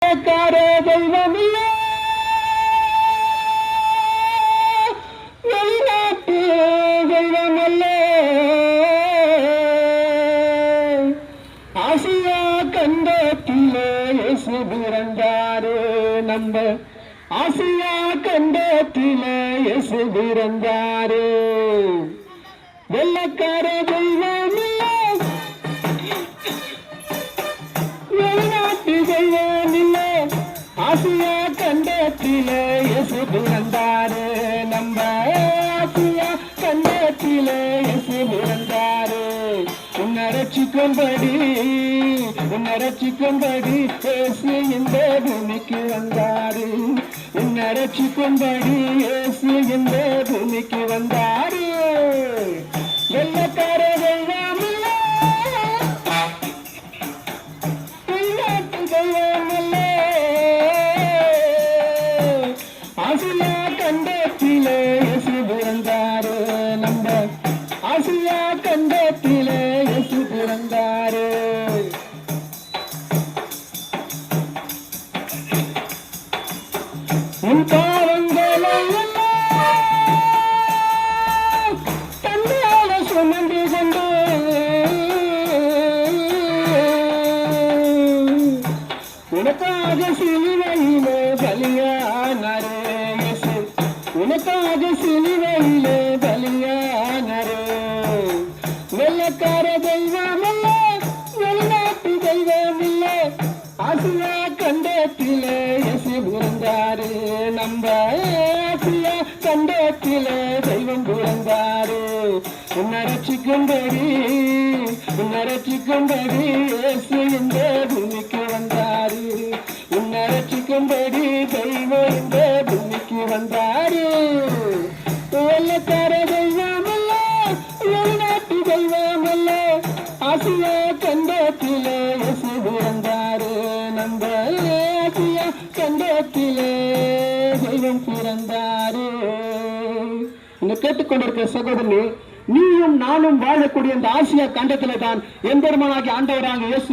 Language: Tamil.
தெய்வமில்லை வெளிநாட்டு தெய்வமல்ல ஆசியா கண்டத்திலே இயேசு பிறந்தாரே நம்ம ஆசியா கண்டத்திலே இயேசு பிறந்தாரே வெள்ளக்கார தெய்வமில்லை வெளிநாட்டு தெய்வமில்லை ஆசியா கண்டத்திலே இயேசு பிறந்தாரே நம்ம ஆசியா கண்டத்திலே இயேசு பிறந்தாரே உன்னை ரட்சிக்கும்படி இயேசு இந்த பூமிக்கு வந்தாரு உன்னை ரட்சிக்கும்படி இயேசு இந்த பூமிக்கு வந்தாரு வெள்ளக்கார தெய்வமில்லை வெளிநாட்டு தெய்வமில்லை ஆசியா கண்டத்திலே இயேசு பிறந்தாரு நம்ம ஆசியா கண்டத்திலே இயேசு பிறந்தாரு உன் பாவங்களை தன்னால சுமந்து கொண்டு உனக்காக சிலுவையிலே பலியானாரே இயேசு உனக்காக சிலுவையிலே பலியானாரே வெள்ளக்கார தெய்வமில்ல வெளிநாட்டு தெய்வமில்லை ஆசியா கண்டத்திலே இயேசு பிறந்தாரு நம்ம ஆசியா கண்டத்திலே தெய்வம் பிறந்தாரு உன்னை ரட்சிக்கும்படி இயேசு இந்த பூமிக்கு வந்தாரு உன்னை ரட்சிக்கும்படி தெய்வம் இந்த பூமிக்கு வந்தாரு வெள்ளக்கார தெய்வமல்ல வெளிநாட்டு தெய்வமல்ல ஆசியா கண்டத்திலே இயேசு பிறந்தாரு நம்ம ஆசியா கண்டத்திலே தெய்வம் பிறந்தாரு. இங்க கேட்டுக்கொண்டிருக்கிற சகோதரனே, நீயும் நானும் வாழக்கூடிய இந்த ஆசியா கண்டத்திலே தான் எம்பெருமானாகிய ஆண்டவராக இயேசு